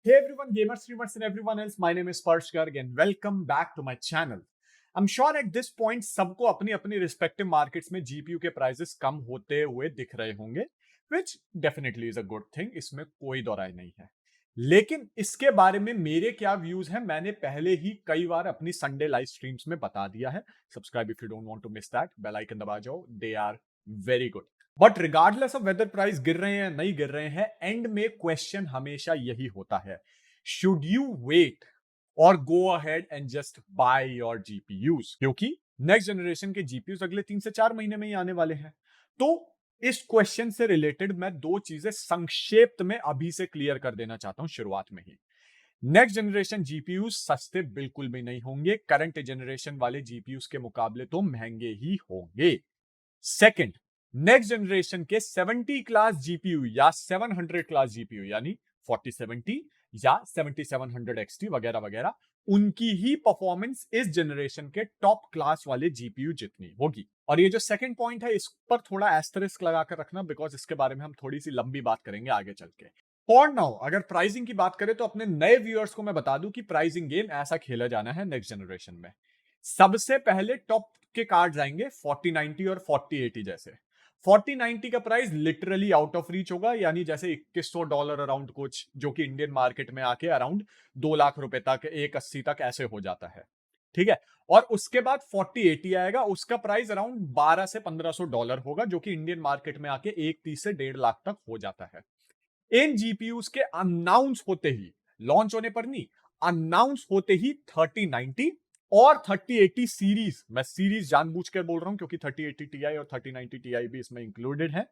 Hey everyone, gamers, streamers, and everyone else. My name is Parsh Garg and welcome back to my channel. I'm sure at this point सबको अपनी अपनी respective markets में GPU के prices कम होते हुए दिख रहे होंगे, which definitely is a good thing. इसमें कोई दो राय नहीं है. लेकिन इसके बारे में मेरे क्या व्यूज हैं मैंने पहले ही कई बार अपनी संडे लाइव स्ट्रीम्स में बता दिया है. Subscribe if you don't want to miss that. Bell icon दबा जाओ. They are very good. But regardless of whether price गिर रहे हैं नहीं गिर रहे हैं, एंड में क्वेश्चन हमेशा यही होता है, शुड यू वेट और go ahead and just by your GPUs, क्योंकि नेक्स्ट जनरेशन के जीपीयूज अगले 3 से 4 महीने में ही आने वाले हैं. तो इस क्वेश्चन से रिलेटेड मैं दो चीजें संक्षेप में अभी से क्लियर कर देना चाहता हूं शुरुआत में ही. नेक्स्ट जनरेशन जीपीयूज सस्ते बिल्कुल भी नहीं होंगे. करंट जनरेशन वाले जीपीयूज के मुकाबले तो महंगे ही होंगे. सेकंड, नेक्स्ट जनरेशन के 70 क्लास जीपीयू या 700 क्लास जीपीयू यानी 4070 या 7700 XT वगैरह वगैरह, उनकी ही परफॉर्मेंस इस जनरेशन के टॉप क्लास वाले जीपीयू जितनी होगी. और ये जो सेकंड पॉइंट है इस पर थोड़ा एस्टरिस्क लगाकर रखना, बिकॉज इसके बारे में हम थोड़ी सी लंबी बात करेंगे आगे चल के. फॉर नाउ अगर प्राइसिंग की बात करें तो अपने नए व्यूअर्स को मैं बता दूं कि प्राइसिंग गेम ऐसा खेला जाना है नेक्स्ट जनरेशन में. सबसे पहले टॉप के कार्ड्स आएंगे 4090 और 4080 जैसे. 4090 का price literally out of reach होगा, यानी जैसे $2100 अराउंड कुछ, जो कि इंडियन मार्केट में आके अराउंड 2 लाख रुपए तक, 180 तक ऐसे हो जाता है. ठीक है. और उसके बाद 4080 आएगा, उसका प्राइस अराउंड 12 से $1500 होगा, जो कि इंडियन मार्केट में आके 130 से 1.5 लाख तक हो जाता है. इन जीपीयूज के अनाउंस होते ही, लॉन्च होने पर नहीं, अनाउंस होते ही 3090 और 3080 सीरीज, मैं सीरीज जानबूझकर बोल रहा हूं क्योंकि 3080 Ti और 3090 Ti भी इसमें इंक्लूडेड है.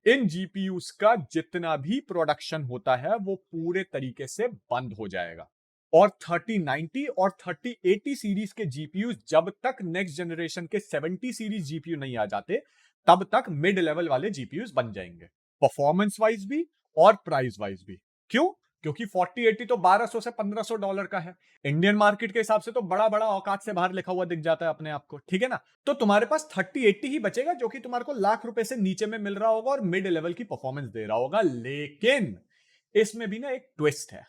इन जीपीयूज का जितना भी प्रोडक्शन होता है वो पूरे तरीके से बंद हो जाएगा. और 3090 और 3080 सीरीज के जीपीयूज जब तक नेक्स्ट जनरेशन के 70 सीरीज जीपीयू नहीं आ जाते, तब तक मिड लेवल वाले जीपीयूज बन जाएंगे, परफॉर्मेंस वाइज भी और प्राइस वाइज भी. क्यों? क्योंकि 4080 तो $1200 से $1500 का है. इंडियन मार्केट के हिसाब से तो बड़ा बड़ा औकात से बाहर लिखा हुआ दिख जाता है अपने आप को. ठीक है ना. तो तुम्हारे पास 3080 ही बचेगा जो कि तुम्हारे को लाख रुपए से नीचे में मिल रहा होगा और मिड लेवल की परफॉर्मेंस दे रहा होगा. लेकिन इसमें भी ना एक ट्विस्ट है.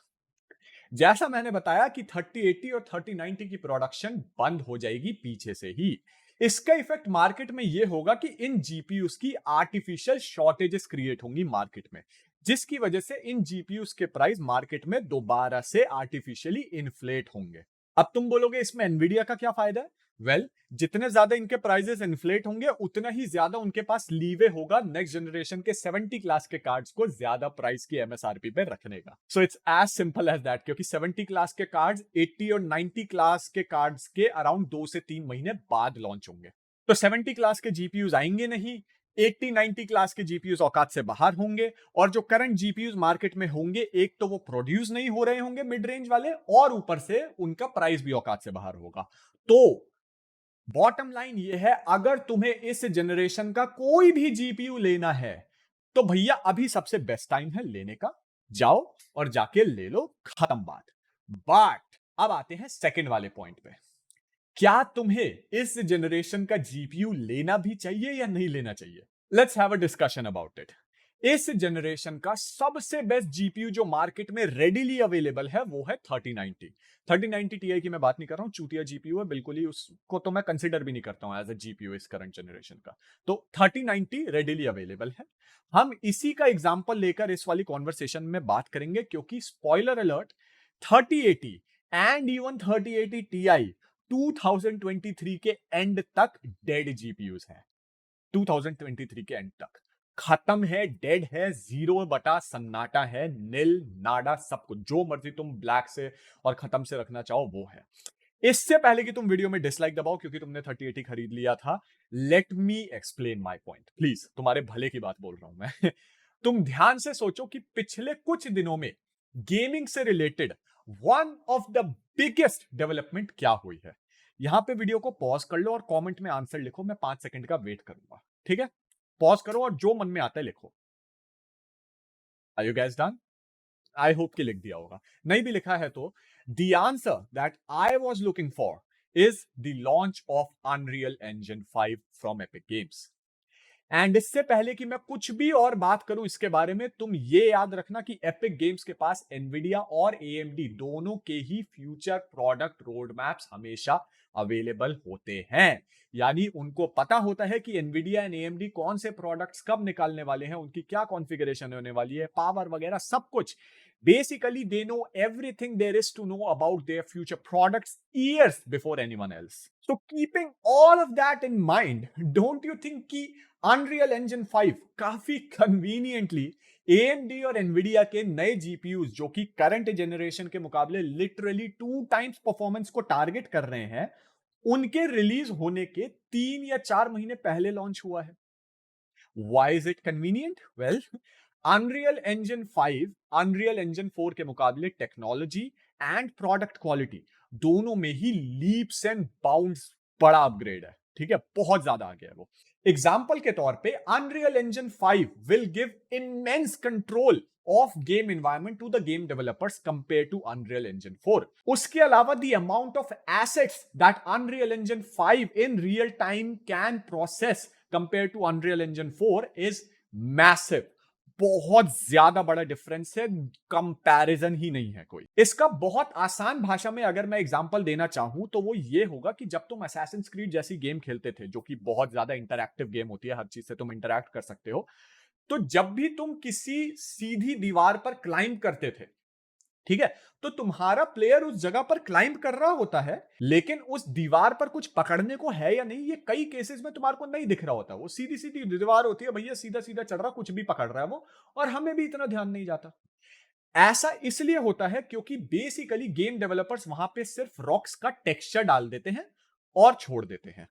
जैसा मैंने बताया कि 3080 और 3090 की प्रोडक्शन बंद हो जाएगी पीछे से ही. इसका इफेक्ट मार्केट में यह होगा कि इन जीपीयूज की आर्टिफिशियल शॉर्टेजेस क्रिएट होंगी मार्केट में, जिसकी वजह से इन जीपीयूज के प्राइस मार्केट में दोबारा से आर्टिफिशियली इन्फ्लेट होंगे. अब तुम बोलोगे इसमें एनवीडिया का क्या फायदा है? वेल, जितने ज्यादा इनके प्राइसेस इन्फ्लेट होंगे उतना ही ज्यादा उनके पास लीवे होगा नेक्स्ट जनरेशन के 70 क्लास के कार्ड्स को ज्यादा प्राइस की एमएसआरपी पे रखने का. So it's as simple as that, क्योंकि 70 क्लास के कार्ड्स 80 और 90 क्लास के कार्ड्स के अराउंड 2 से 3 महीने बाद लॉन्च होंगे. तो 70 क्लास के जीपीयूज आएंगे नहीं, 80-90 क्लास के जीपीयूज औकात से बाहर होंगे, और जो करंट जीपीयूज मार्केट में होंगे, एक तो वो प्रोड्यूस नहीं हो रहे होंगे मिड रेंज वाले, और ऊपर से उनका प्राइस भी औकात से बाहर होगा. तो बॉटम लाइन ये है, अगर तुम्हें इस जनरेशन का कोई भी जीपीयू लेना है तो भैया अभी सबसे बेस्ट टाइम है लेने का. जाओ और जाके ले लो, खत्म बात. बट अब आते हैं सेकंड वाले पॉइंट पे. क्या तुम्हें इस जनरेशन का जीपीयू लेना भी चाहिए या नहीं लेना चाहिए? Let's have a discussion about it. इस जनरेशन का सबसे बेस्ट जीपीयू जो मार्केट में रेडीली अवेलेबल है वो है 3090. 3090 Ti की मैं बात नहीं कर रहा हूं, चूतिया जीपीयू है बिल्कुल ही, उसको तो मैं कंसिडर भी नहीं करता हूं एज अ जीपीयू इस करंट जनरेशन का. तो 3090 रेडीली अवेलेबल है. हम इसी का एग्जांपल लेकर इस वाली कॉन्वर्सेशन में बात करेंगे, क्योंकि spoiler alert, 3080 and even 3080 Ti 2023 के एंड तक डेड जीपीयूज हैं. 2023 के एंड तक खत्म है, डेड है, जीरो बटा सन्नाटा है, नील नाडा सब कुछ, जो मर्जी तुम ब्लैक से और खत्म से रखना चाहो वो है. इससे पहले कि तुम वीडियो में डिसलाइक दबाओ क्योंकि तुमने 3080 खरीद लिया था, let me explain my point please. तुम्हारे भले की बात बोल रहा हूं मैं. तुम ध्यान से सोचो कि पिछले कुछ दिनों में गेमिंग से related one of the biggest development क्या हुई है. यहां पे वीडियो को पॉज कर लो और कमेंट में आंसर लिखो, मैं 5 सेकंड का वेट करूंगा. ठीक है. पॉज करो और जो मन में आता है लिखो. Are you guys done? I hope कि लिख दिया होगा. नहीं भी लिखा है तो the answer that I was looking for is the launch of Unreal Engine 5 from Epic Games. And इससे पहले कि मैं कुछ भी और बात करूं इसके बारे में, तुम ये याद रखना कि एपिक गेम्स के पास एनवीडिया और एएमडी दोनों के ही फ्यूचर प्रोडक्ट रोड मैप्स हमेशा अवेलेबल होते हैं। यानी उनको पता होता है कि एनवीडिया एंड एएमडी कौन से प्रोडक्ट्स कब निकालने वाले हैं, उनकी क्या कॉन्फ़िगरेशन होने वाली है, पावर वगैरह सब कुछ। Basically, they know everything there is to know about their future products years before anyone else. So, keeping all of that in mind, don't you think कि Unreal Engine 5 काफी conveniently AMD और Nvidia के नए GPUs जो कि current generation के मुकाबले literally 2 times performance को टारगेट कर रहे हैं, उनके रिलीज होने के 3 या 4 महीने पहले लॉन्च हुआ है। Why is it convenient? Well, Unreal Engine 5, Unreal Engine 4 के मुकाबले टेक्नोलॉजी एंड प्रोडक्ट क्वालिटी दोनों में ही लीप्स एंड बाउंड्स बड़ा अपग्रेड है। ठीक है, बहुत ज्यादा आ गया है वो। एग्जाम्पल के तौर पे Unreal Engine 5 will give immense control of game environment to the game developers compared to Unreal Engine 4. उसके अलावा the amount of assets that Unreal Engine 5 in real time can process compared to Unreal Engine 4 is massive. बहुत ज्यादा बड़ा difference है, comparison ही नहीं है कोई। इसका बहुत आसान भाषा में अगर मैं एग्जांपल देना चाहूं तो वो ये होगा कि जब तुम असैसिन्स क्रीड जैसी गेम खेलते थे, जो कि बहुत ज्यादा इंटरैक्टिव गेम होती है, हर चीज से तुम इंटरैक्ट कर सकते हो, तो जब भी तुम किसी सीधी दीवार पर क्लाइंब करते थे, ठीक है, तो तुम्हारा प्लेयर उस जगह पर क्लाइंब कर रहा होता है, लेकिन उस दीवार पर कुछ पकड़ने को है या नहीं, ये कई केसेस में तुम्हारे को नहीं दिख रहा होता। वो सीधी सीधी दीवार होती है, भैया सीधा सीधा चढ़ रहा, कुछ भी पकड़ रहा है वो, और हमें भी इतना ध्यान नहीं जाता। ऐसा इसलिए होता है क्योंकि बेसिकली गेम डेवलपर्स वहां पे सिर्फ रॉक्स का टेक्सचर डाल देते हैं और छोड़ देते हैं।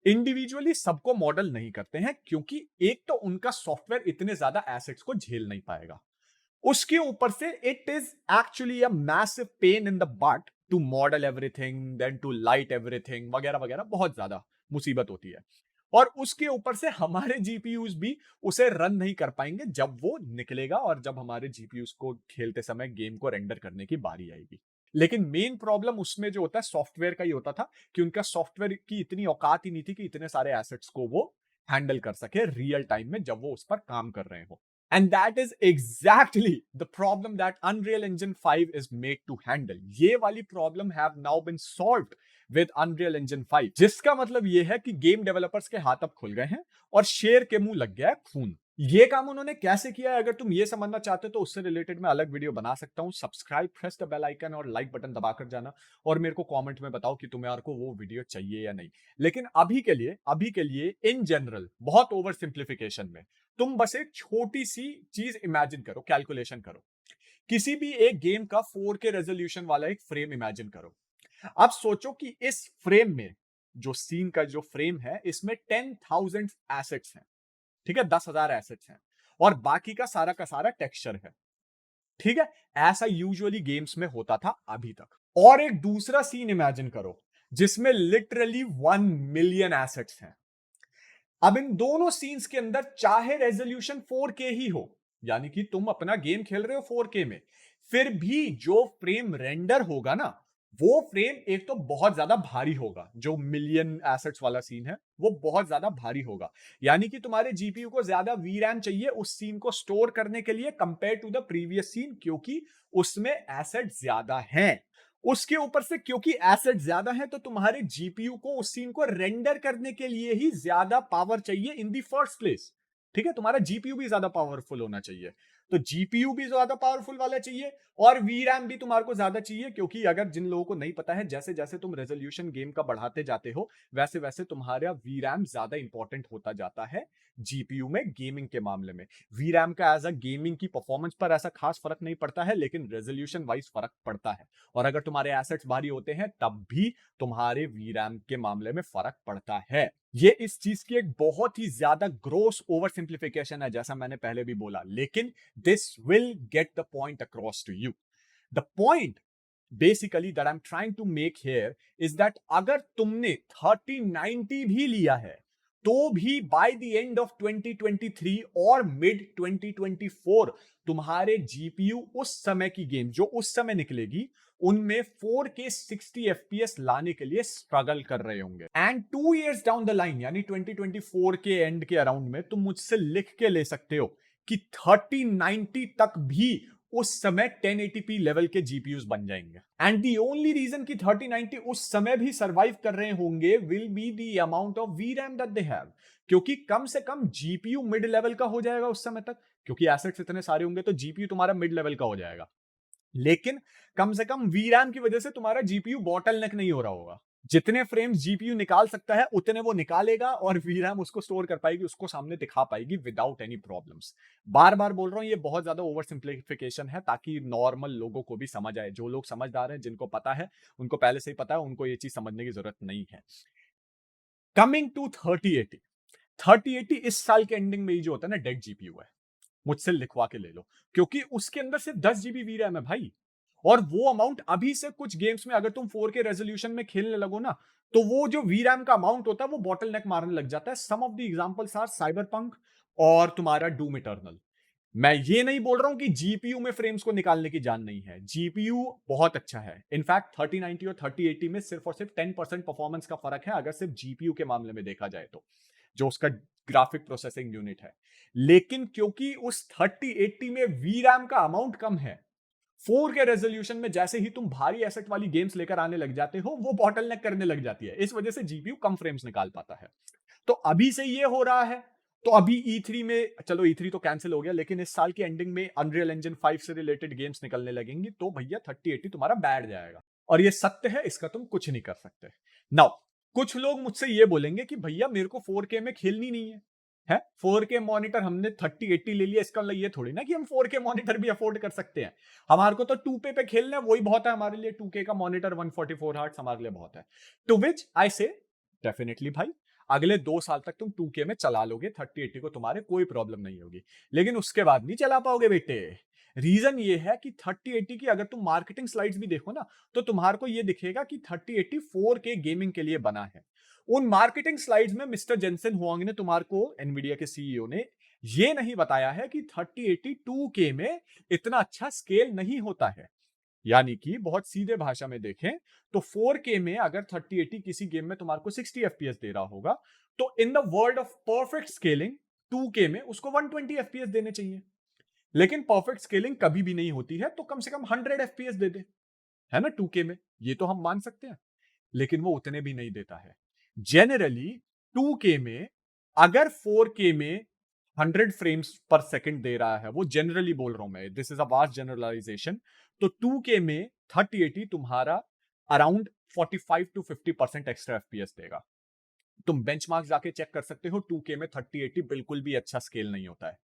इंडिविजुअली सबको मॉडल नहीं करते हैं, क्योंकि एक तो उनका सॉफ्टवेयर इतने ज्यादा एसेट्स को झेल नहीं पाएगा, उसके ऊपर से it is actually a massive pain in the butt to model everything, then to light everything वगैरह वगैरह, बहुत ज्यादा मुसीबत होती है। और उसके ऊपर से हमारे जीपीयूज भी उसे रन नहीं कर पाएंगे जब वो निकलेगा और जब हमारे जीपीयूज को खेलते समय गेम को रेंडर करने की बारी आएगी। लेकिन मेन प्रॉब्लम उसमें जो होता है सॉफ्टवेयर का ही होता था कि उनका सॉफ्टवेयर की इतनी औकात ही नहीं थी कि इतने सारे एसेट्स को वो हैंडल कर सके रियल टाइम में जब वो उस पर काम कर रहे हो। And that is exactly the problem that Unreal Engine 5 is made to handle. ये वाली problem have now been solved with Unreal Engine 5, जिसका मतलब ये है कि गेम डेवलपर्स के हाथ अब खुल गए हैं और शेर के मुंह लग गया है खून। ये काम उन्होंने कैसे किया है, अगर तुम ये समझना चाहते हो तो उससे रिलेटेड मैं अलग वीडियो बना सकता हूं। Subscribe, press the bell icon और लाइक बटन दबाकर जाना, और मेरे को कमेंट में बताओ कि तुम्हें को वो वीडियो चाहिए या नहीं। लेकिन अभी के लिए इन जनरल, बहुत ओवर सिंप्लीफिकेशन में, तुम बस एक छोटी सी चीज इमेजिन करो, कैलकुलेशन करो। किसी भी एक गेम का 4K रेजोल्यूशन वाला एक फ्रेम इमेजिन करो। अब सोचो कि इस फ्रेम में जो सीन का जो फ्रेम है, इसमें 10,000 एसेट्स हैं। ठीक है, 10,000 एसेट्स हैं और बाकी का सारा टेक्सचर है। ठीक है, ऐसा यूजुअली गेम्स में होता था अभी तक। और एक दूसरा सीन इमेजिन करो जिसमें लिटरली 1 मिलियन एसेट्स हैं। अब इन दोनों सीन्स के अंदर चाहे रेजोल्यूशन 4K ही हो, यानी कि तुम अपना गेम खेल रहे हो 4K में, फिर भी जो फ्रेम रेंडर होगा ना, वो फ्रेम एक तो बहुत ज्यादा भारी होगा। जो मिलियन एसेट्स वाला सीन है वो बहुत ज्यादा भारी होगा, यानी कि तुम्हारे जीपीयू को ज्यादा वीरैम चाहिए उस सीन को स्टोर करने के लिए compare to the previous scene, क्योंकि उसमें एसेट ज्यादा हैं। उसके ऊपर से क्योंकि एसेट ज्यादा है तो तुम्हारे जीपीयू को उस सीन को रेंडर करने के लिए ही ज्यादा पावर चाहिए इन दी फर्स्ट प्लेस। ठीक है, तुम्हारा जीपीयू भी ज्यादा पावरफुल होना चाहिए, तो जीपीयू भी ज्यादा पावरफुल वाला चाहिए और वीरैम भी तुम्हारे को ज्यादा चाहिए, क्योंकि अगर जिन लोगों को नहीं पता है, जैसे जैसे तुम रेजोल्यूशन गेम का बढ़ाते जाते हो वैसे वैसे तुम्हारा वीरैम ज्यादा इंपॉर्टेंट होता जाता है जीपीयू में। गेमिंग के मामले में वीरैम का एज अ गेमिंग की परफॉर्मेंस पर ऐसा खास फर्क नहीं पड़ता है, लेकिन रेजोल्यूशन वाइज फर्क पड़ता है। और अगर तुम्हारे एसेट्स भारी होते हैं तब भी तुम्हारे वीरैम के मामले में फर्क पड़ता है। ये इस चीज की एक बहुत ही ज्यादा ग्रोस ओवर सिंप्लीफिकेशन है, जैसा मैंने पहले भी बोला, लेकिन this will get the point across to you. The point basically that I am trying to make here is that अगर तुमने 3090 भी लिया है तो भी बाय द एंड ऑफ 2023 और मिड 2024 तुम्हारे जीपीयू उस समय की गेम जो उस समय निकलेगी उनमें 4K 60 FPS लाने के लिए स्ट्रगल कर रहे होंगे। And 2 years down the line यानी 2024 के एंड के अराउंड में तुम मुझसे लिख के ले सकते हो कि 3090 तक भी उस समय 1080p लेवल के जीपीयूज बन जाएंगे। एंड दी ओनली रीजन कि 3090 उस समय भी सरवाइव कर रहे होंगे will be the amount of वीरैम that they have, क्योंकि कम से कम जीपीयू मिड लेवल का हो जाएगा उस समय तक, क्योंकि एसेट्स इतने सारे होंगे तो जीपीयू तुम्हारा मिड लेवल का हो जाएगा। लेकिन कम से कम वीरैम की वजह से तुम्हारा जीपीयू बॉटलनेक नहीं हो रहा होगा। जितने फ्रेम्स जीपीयू निकाल सकता है उतने वो निकालेगा और वीरैम उसको स्टोर कर पाएगी, उसको सामने दिखा पाएगी विदाउट एनी प्रॉब्लम्स। बार बार बोल रहा हूं, ये बहुत ज्यादा ओवर सिंप्लीफिकेशन है ताकि नॉर्मल लोगों को भी समझ आए। जो लोग समझदार हैं, जिनको पता है, उनको पहले से ही पता है, उनको ये चीज समझने की जरूरत नहीं है। कमिंग टू 3080, 3080 इस साल के एंडिंग में ही जो होता है ना, डेड जीपीयू है। मुझसे लिखवा के ले लो, क्योंकि उसके अंदर सिर्फ 10 GB वीरैम है भाई। और वो अमाउंट अभी से कुछ गेम्स में अगर तुम 4K रेजोल्यूशन में खेलने लगो ना, तो वो जो वीरैम का अमाउंट होता है वो बॉटलनेक मारने लग जाता है। Some of the examples are cyberpunk और तुम्हारा डूम इटर्नल। मैं ये नहीं बोल रहा हूं कि जीपीयू में फ्रेम्स को निकालने की जान नहीं है, जीपीयू बहुत अच्छा है। इनफैक्ट 3090 और 3080 में सिर्फ और सिर्फ 10% परफॉर्मेंस का फर्क है अगर सिर्फ जीपीयू के मामले में देखा जाए तो, जो उसका ग्राफिक प्रोसेसिंग यूनिट है। लेकिन क्योंकि उस 3080 में वीरैम का अमाउंट कम है, 4K रेजोल्यूशन में जैसे ही तुम भारी एसेट वाली गेम्स लेकर आने लग जाते हो, वो बॉटलनेक करने लग जाती है। इस वजह से जीपीयू कम फ्रेम्स निकाल पाता है। तो अभी से ये हो रहा है। तो अभी E3 में, चलो E3 तो कैंसिल हो गया, लेकिन इस साल की एंडिंग में अनरियल इंजन 5 से रिलेटेड गेम्स निकलने लगेंगी, तो भैया 3080 तुम्हारा बैठ जाएगा। और ये सत्य है, इसका तुम कुछ नहीं कर सकते। नाउ कुछ लोग मुझसे ये बोलेंगे कि भैया मेरे को 4K में खेलनी नहीं है 4K मॉनिटर हमने 3080 ले लिया, इसका मतलब ये थोड़ी ना कि हम 4K मॉनिटर भी अफोर्ड कर सकते हैं। हमारे को तो 2K पे खेलना है, वही बहुत है हमारे लिए। 2K का मॉनिटर 144 हर्ट्ज हमारे लिए बहुत है। टू विच आई से डेफिनेटली भाई, अगले 2 साल तक तुम 2K में चला लोगे 3080 को, तुम्हारे कोई प्रॉब्लम नहीं होगी। लेकिन उसके बाद नहीं चला पाओगे बेटे। रीजन ये है कि 3080 की अगर तुम मार्केटिंग स्लाइड्स भी देखो ना, तो तुम्हारे को ये दिखेगा कि 3080 4K गेमिंग के लिए बना है। उन मार्केटिंग स्लाइड्स में मिस्टर जेंसन हुआंग ने, तुम्हारे को एनवीडिया के सीईओ ने, ये नहीं बताया है कि 3080 2K में इतना अच्छा स्केल नहीं होता है। यानी कि बहुत सीधे भाषा में देखें तो 4K में अगर 3080 किसी गेम में तुम्हारे को 60 FPS दे रहा होगा, तो in the world of perfect scaling 2K में उसको 120 FPS देने चाहिए। लेकिन परफेक्ट स्केलिंग कभी भी नहीं होती है, तो कम से कम 100 FPS दे दे, है ना 2K में, ये तो हम मान सकते हैं। लेकिन वो उतने भी नहीं देता है। जनरली 2K में अगर 4K में 100 फ्रेम्स पर सेकंड दे रहा है, वो जनरली बोल रहा हूं मैं, this is a vast generalisation, तो 2K में 3080 तुम्हारा अराउंड 45 to 50% एक्स्ट्रा एफपीएस देगा। तुम बेंचमार्क जाके चेक कर सकते हो, 2K में 3080 बिल्कुल भी अच्छा स्केल नहीं होता है।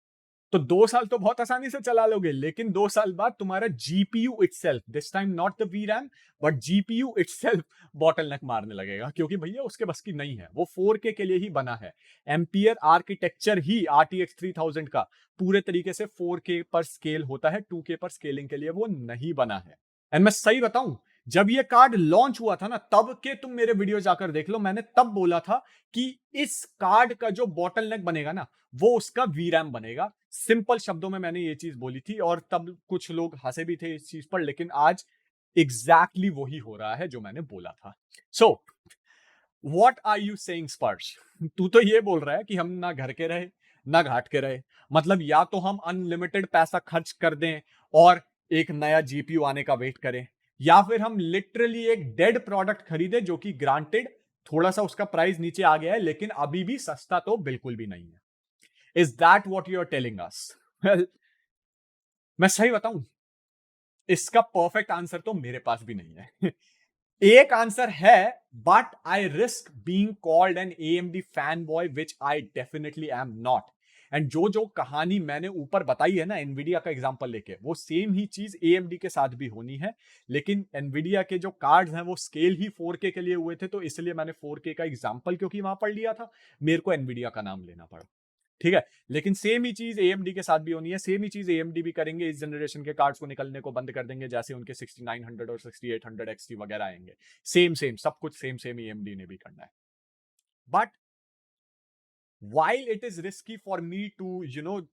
तो 2 साल तो बहुत आसानी से चला लोगे, लेकिन 2 साल बाद तुम्हारा GPU itself, this time not the वीरैम but GPU itself bottleneck मारने लगेगा, क्योंकि भैया उसके बस की नहीं है। वो 4K के लिए ही बना है। एम्पियर आर्किटेक्चर ही RTX 3000 का पूरे तरीके से 4K पर स्केल होता है, 2K पर स्केलिंग के लिए वो नहीं बना है। एंड मैं सही बताऊं, जब ये कार्ड लॉन्च हुआ था ना, तब के तुम मेरे वीडियो जाकर देख लो, मैंने तब बोला था कि इस कार्ड का जो बॉटलनेक बनेगा ना, वो उसका वीरैम बनेगा। सिंपल शब्दों में मैंने ये चीज बोली थी, और तब कुछ लोग हंसे भी थे इस चीज पर, लेकिन आज एग्जैक्टली वही हो रहा है जो मैंने बोला था। So what are you saying Sparsh? तू तो ये बोल रहा है कि हम ना घर के रहे ना घाट के रहे, मतलब या तो हम अनलिमिटेड पैसा खर्च कर दें और एक नया जीपीयू आने का वेट करें, या फिर हम लिटरली एक डेड प्रोडक्ट खरीदे, जो कि ग्रांटेड थोड़ा सा उसका प्राइस नीचे आ गया है, लेकिन अभी भी सस्ता तो बिल्कुल भी नहीं है। Is that what you are telling us? Well, मैं सही बताऊं, इसका परफेक्ट आंसर तो मेरे पास भी नहीं है। एक आंसर है, but I risk being called an AMD fan boy, which I definitely am not. And जो जो कहानी मैंने ऊपर बताई है ना एनवीडिया का एग्जांपल लेके, वो सेम ही चीज AMD के साथ भी होनी है। लेकिन एनवीडिया के जो कार्ड्स हैं वो स्केल ही 4K के लिए हुए थे, तो इसलिए मैंने 4K का एग्जांपल क्योंकि वहां पढ़ लिया था, मेरे को एनवीडिया का नाम लेना पड़ा। ठीक है, लेकिन सेम ही चीज AMD के साथ भी होनी है। सेम ही चीज AMD भी करेंगे, इस जनरेशन के कार्ड्स को निकलने को बंद कर देंगे, जैसे उनके 6900 और 6800 XT वगैरह आएंगे। सेम सेम सब कुछ सेम सेम AMD ने भी करना है। But while it is risky for me to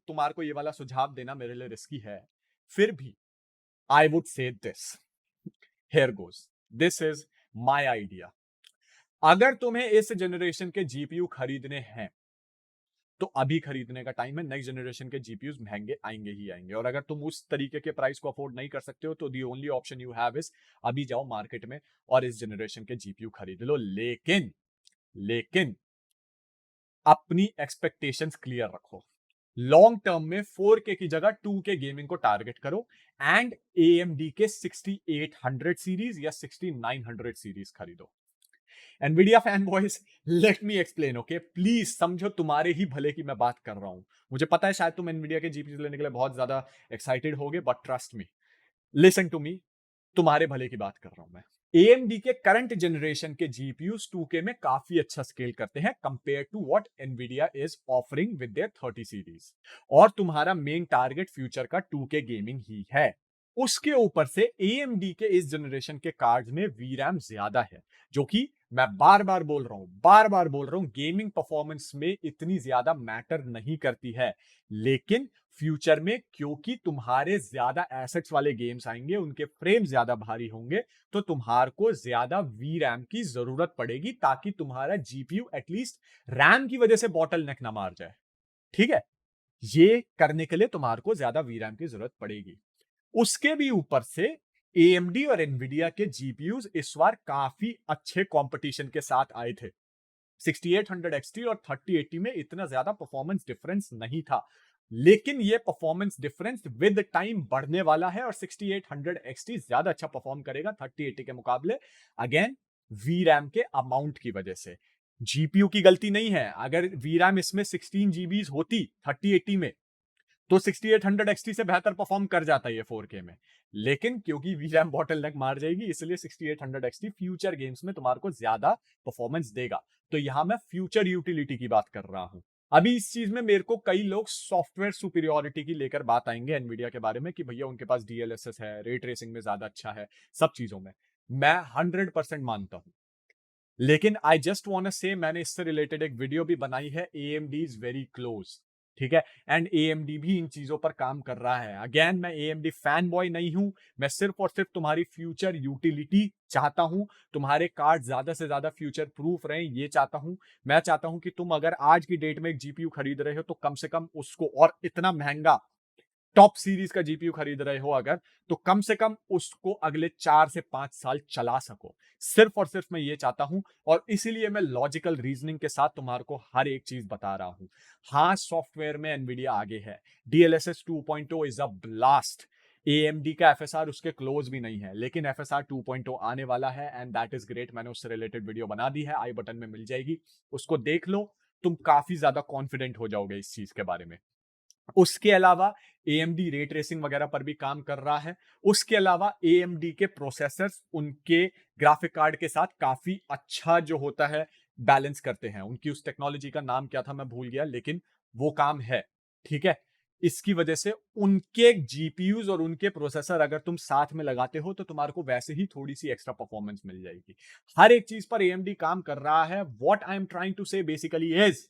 तुम्हारे को ये वाला सुझाव देना मेरे लिए रिस्की है, फिर भी I would say this. Here goes. This is my idea. अगर तुम्हें इस जनरेशन के जीपीयू खरीदने हैं तो अभी खरीदने का टाइम है। नेक्स्ट जनरेशन के जीपीयूज महंगे आएंगे ही आएंगे, और अगर तुम उस तरीके के प्राइस को अफोर्ड नहीं कर सकते हो तो the only option you have is अभी जाओ मार्केट में और इस जनरेशन के जीपीयू खरीद लो। लेकिन लेकिन अपनी एक्सपेक्टेशंस क्लियर रखो। लॉन्ग टर्म में 4K की जगह 2K गेमिंग को टारगेट करो एंड AMD के 6800 सीरीज या 6900 सीरीज खरीदो। Nvidia fan boys, let me explain, okay? Please समझो, तुम्हारे ही भले की मैं बात कर रहा हूं। मुझे पता है शायद तुम एनवीडिया के जीपीयू लेने के लिए बहुत ज्यादा एक्साइटेड होगे, but trust me, listen to me, तुम्हारे भले की बात कर रहा हूं मैं। AMD के करंट जनरेशन के जीपीयूज 2K में काफी अच्छा स्केल करते हैं compare to what Nvidia is offering with their 30 series, और तुम्हारा मेन टारगेट फ्यूचर का 2K गेमिंग ही है। उसके ऊपर से AMD के इस जनरेशन के कार्ड्स में VRAM ज्यादा है, जो कि मैं बार बार बोल रहा हूं गेमिंग परफॉर्मेंस में इतनी ज्यादा मैटर नहीं करती है। लेकिन फ्यूचर में क्योंकि तुम्हारे ज्यादा एसेट्स वाले गेम्स आएंगे, उनके फ्रेम ज्यादा भारी होंगे, तो तुम्हारे को ज्यादा VRAM की जरूरत पड़ेगी ताकि तुम्हारा जीपीयू एटलीस्ट रैम की वजह से बॉटल नेक ना मार जाए। ठीक है, ये करने के लिए तुम्हारे को ज्यादा VRAM की जरूरत पड़ेगी। उसके भी ऊपर से AMD और Nvidia के जीपीयूज इस बार काफी अच्छे कंपटीशन के साथ आए थे। 6800 XT और 3080 में इतना ज्यादा परफॉर्मेंस डिफरेंस नहीं था, लेकिन ये परफॉर्मेंस डिफरेंस विद टाइम बढ़ने वाला है और 6800 XT ज्यादा अच्छा परफॉर्म करेगा 3080 के मुकाबले। अगेन, VRAM के अमाउंट की वजह से, जीपीयू की गलती नहीं है। अगर VRAM इसमें 16 GB होती 3080 में तो 6800 XT से बेहतर परफॉर्म कर जाता है ये 4K में, लेकिन क्योंकि VRAM बॉटलनेक मार जाएगी, इसलिए 6800 XT फ्यूचर गेम्स में तुम्हारे को ज्यादा परफॉर्मेंस देगा। तो यहां मैं फ्यूचर यूटिलिटी की बात कर रहा हूं। अभी इस चीज में मेरे को कई लोग सॉफ्टवेयर सुपीरियोरिटी की लेकर बात आएंगे एनवीडिया के बारे में कि भैया उनके पास DLSS है, रे ट्रेसिंग में ज्यादा अच्छा है, सब चीजों में मैं 100% मानता हूं। लेकिन आई जस्ट वांट टू से, मैंने इससे रिलेटेड एक वीडियो भी बनाई है, AMD इज वेरी क्लोज, ठीक है, एंड AMD भी इन चीजों पर काम कर रहा है। अगेन, मैं AMD फैन बॉय नहीं हूं, मैं सिर्फ और सिर्फ तुम्हारी फ्यूचर यूटिलिटी चाहता हूं, तुम्हारे कार्ड ज्यादा से ज्यादा फ्यूचर प्रूफ रहे, ये चाहता हूं। मैं चाहता हूं कि तुम अगर आज की डेट में एक जीपीयू खरीद रहे हो तो कम से कम उसको, और इतना महंगा टॉप सीरीज का जीपीयू खरीद रहे हो अगर, तो कम से कम उसको अगले 4 से 5 साल चला सको। सिर्फ और सिर्फ मैं ये चाहता हूं, और इसीलिए मैं लॉजिकल रीजनिंग के साथ तुम्हारे को हर एक चीज बता रहा हूं। हाँ, सॉफ्टवेयर में एनवीडिया आगे है, DLSS 2.0 is a blast. AMD का FSR उसके क्लोज भी नहीं है, लेकिन FSR 2.0 आने वाला है एंड दैट इज ग्रेट। मैंने उससे रिलेटेड वीडियो बना दी है, आई बटन में मिल जाएगी, उसको देख लो। तुम काफी ज्यादा कॉन्फिडेंट हो जाओगे इस चीज के बारे में। उसके अलावा AMD रे ट्रेसिंग वगैरह पर भी काम कर रहा है। उसके अलावा AMD के प्रोसेसर्स उनके ग्राफिक कार्ड के साथ काफी अच्छा जो होता है बैलेंस करते हैं। उनकी उस टेक्नोलॉजी का नाम क्या था मैं भूल गया, लेकिन वो काम है, ठीक है। इसकी वजह से उनके जीपीयूज और उनके प्रोसेसर अगर तुम साथ में लगाते हो तो तुम्हारे को वैसे ही थोड़ी सी एक्स्ट्रा परफॉर्मेंस मिल जाएगी। हर एक चीज पर AMD काम कर रहा है। What I am trying to say basically is,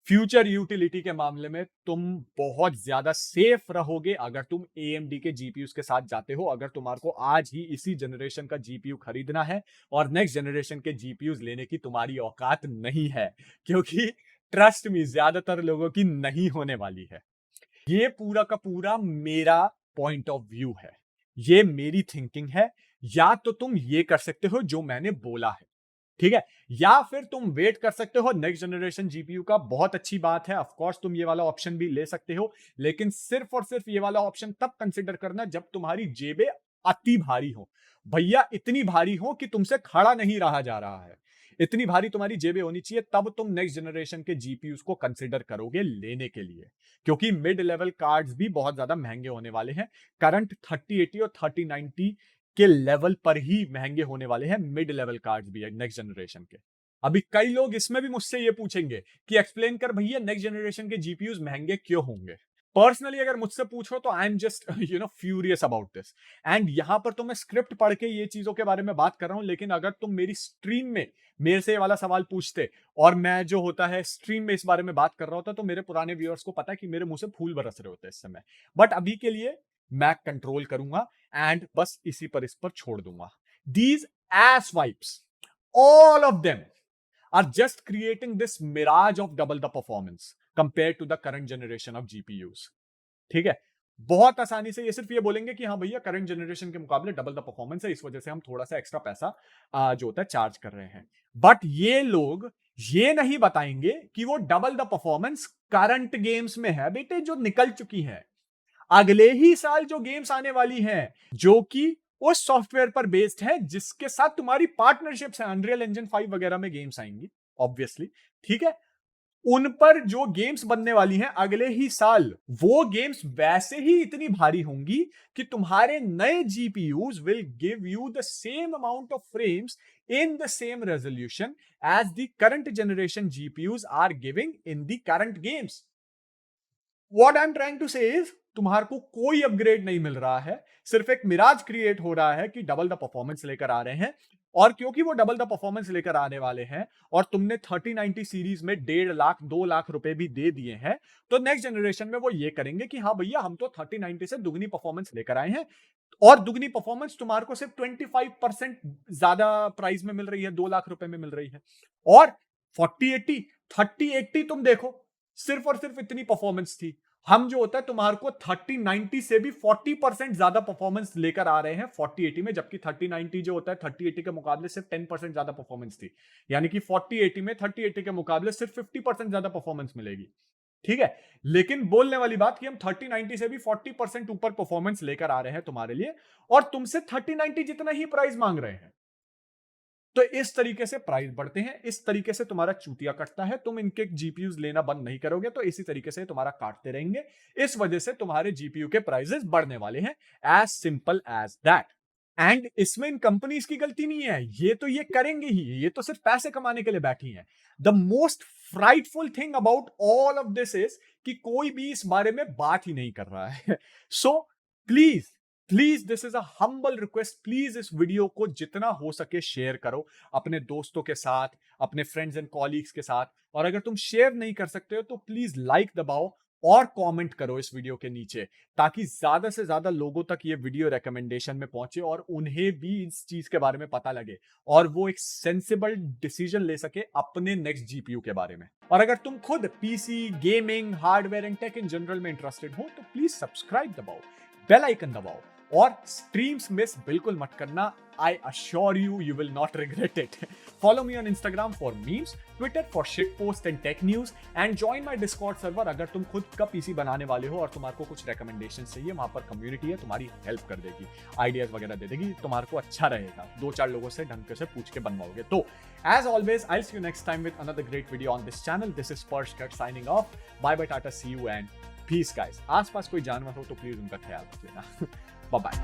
future utility के मामले में तुम बहुत ज्यादा सेफ रहोगे अगर तुम AMD के जीपीयूज के साथ जाते हो। अगर तुम्हारे को आज ही इसी जनरेशन का जीपीयू खरीदना है और नेक्स्ट जनरेशन के जीपीयूज लेने की तुम्हारी औकात नहीं है, क्योंकि ट्रस्ट में ज्यादातर लोगों की नहीं होने वाली है। ये पूरा का पूरा मेरा पॉइंट ऑफ व्यू है, ये मेरी थिंकिंग है। या तो तुम ये कर सकते हो जो मैंने बोला है, ठीक है, या फिर तुम वेट कर सकते हो नेक्स्ट जनरेशन जीपीयू का। बहुत अच्छी बात है, ऑफ कोर्स तुम ये वाला ऑप्शन भी ले सकते हो, लेकिन सिर्फ और सिर्फ ये वाला ऑप्शन तब कंसिडर करना जब तुम्हारी जेबें अति भारी हो। भैया इतनी भारी हो कि तुमसे खड़ा नहीं रहा जा रहा है, इतनी भारी तुम्हारी जेबें होनी चाहिए, तब तुम नेक्स्ट जनरेशन के जीपीयूज को कंसिडर करोगे लेने के लिए। क्योंकि मिड लेवल कार्ड्स भी बहुत ज्यादा महंगे होने वाले हैं। करंट 3080 और 3090 के लेवल पर ही महंगे होने वाले हैं मिड लेवल कार्ड्स भी नेक्स्ट जनरेशन के। अभी कई लोग इसमें भी मुझसे ये पूछेंगे कि एक्सप्लेन कर भैया नेक्स्ट जनरेशन के जीपीयूज महंगे क्यों होंगे। पर्सनली अगर मुझसे पूछो तो I am just furious about this. And यहां पर तो मैं स्क्रिप्ट पढ़ के ये चीजों के बारे में बात कर रहा हूं, लेकिन अगर तुम मेरी स्ट्रीम में मेरे से ये वाला सवाल पूछते और मैं जो होता है स्ट्रीम में इस बारे में बात कर रहा होता, तो मेरे पुराने व्यूअर्स को पता है कि मेरे मुंह से फूल बरस रहे होते इस समय। बट अभी के लिए मैं कंट्रोल करूंगा एंड बस इसी पर इस पर छोड़ दूंगा। These S wipes, all of them are just creating this mirage of double the performance compared to the current generation of GPUs। ठीक है, बहुत आसानी से ये सिर्फ ये बोलेंगे कि हाँ भैया करंट जनरेशन के मुकाबले डबल द परफॉर्मेंस है, इस वजह से हम थोड़ा सा एक्स्ट्रा पैसा जो होता है चार्ज कर रहे हैं। बट ये लोग ये नहीं बताएंगे कि वो double the performance current games में है बेटे, जो निकल चुकी है। अगले ही साल जो गेम्स आने वाली हैं, जो कि उस सॉफ्टवेयर पर बेस्ड है जिसके साथ तुम्हारी पार्टनरशिप्स है, अनरियल इंजन 5 वगैरह में गेम्स आएंगी ऑब्वियसली, ठीक है, उन पर जो गेम्स बनने वाली हैं अगले ही साल, वो गेम्स वैसे ही इतनी भारी होंगी कि तुम्हारे नए GPUs will give you the same amount of frames in the same resolution as the current generation GPUs are giving in the current games. What I am trying to say is, तुम्हारे को कोई upgrade नहीं मिल रहा है, सिर्फ एक Miraj create हो रहा है कि डबल द परफॉर्मेंस लेकर आ रहे हैं। और क्योंकि वो डबल द परफॉर्मेंस लेकर आने वाले हैं और तुमने 3090 सीरीज में 1.5 लाख 2 लाख रुपए भी दे दिए हैं, तो नेक्स्ट जनरेशन में वो ये करेंगे कि हाँ भैया हम तो 3090 से दुगनी परफॉर्मेंस लेकर आए हैं, और दुगनी परफॉर्मेंस तुम्हारे को सिर्फ 25% ज्यादा प्राइस में मिल रही है, 2 लाख रुपए में मिल रही है। और 4080 3080 तुम देखो, सिर्फ और सिर्फ इतनी परफॉर्मेंस थी। हम जो होता है तुम्हारे को 3090 से भी 40% ज्यादा परफॉर्मेंस लेकर आ रहे हैं 4080 में, जबकि 3090 जो होता है 3080 के मुकाबले सिर्फ 10% ज्यादा परफॉर्मेंस थी। यानी कि 4080 में 3080 के मुकाबले सिर्फ 50% ज्यादा परफॉर्मेंस मिलेगी, ठीक है। लेकिन बोलने वाली बात कि हम 3090 से भी 40% ऊपर परफॉर्मेंस लेकर आ रहे हैं तुम्हारे लिए, और तुमसे 3090 जितना ही प्राइस मांग रहे हैं। तो इस तरीके से प्राइस बढ़ते हैं, इस तरीके से तुम्हारा चूतिया कटता है। तुम इनके जीपीयूज लेना बंद नहीं करोगे तो इसी तरीके से तुम्हारा काटते रहेंगे, इस वजह से तुम्हारे जीपीयू के प्राइसेस बढ़ने वाले हैं, as simple as that. And इसमें इन कंपनीज की गलती नहीं है, ये तो ये करेंगे ही, ये तो सिर्फ पैसे कमाने के लिए बैठी हैं। The most frightful thing about all of this is कि कोई भी इस बारे में बात ही नहीं कर रहा है। So please please, this is a humble request, please इस वीडियो को जितना हो सके शेयर करो अपने दोस्तों के साथ, अपने फ्रेंड्स एंड कॉलीग्स के साथ। और अगर तुम शेयर नहीं कर सकते हो तो प्लीज लाइक दबाओ और कमेंट करो इस वीडियो के नीचे, ताकि ज्यादा से ज्यादा लोगों तक ये वीडियो रिकमेंडेशन में पहुंचे और उन्हें भी इस चीज के बारे में पता लगे और वो एक सेंसिबल डिसीजन ले सके अपने नेक्स्ट जीपीयू के बारे में। और अगर तुम खुद PC, gaming, hardware and tech in general में इंटरेस्टेड हो तो प्लीज सब्सक्राइब दबाओ, बेल आइकन दबाओ और स्ट्रीम्स मिस बिल्कुल मत करना। I assure you, you will not regret it. Follow me on Instagram for memes, Twitter for shitpost and tech news, and join my Discord server अगर तुम खुद का पीसी बनाने वाले हो और तुम्हारे को कुछ recommendations चाहिए, वहां पर community है, तुम्हारी हेल्प कर देगी, आइडियाज वगैरह दे देगी, तुम्हारे को अच्छा रहेगा, 2-4 लोगों से ढंग से पूछ के बनवाओगे। तो as always, I'll see you next time with another great video on this channel. This is Sparshkar signing off. Bye bye, Tata, see you and peace guys. आसपास कोई जानवर हो तो प्लीज उनका ख्याल रख लेना। Bye bye.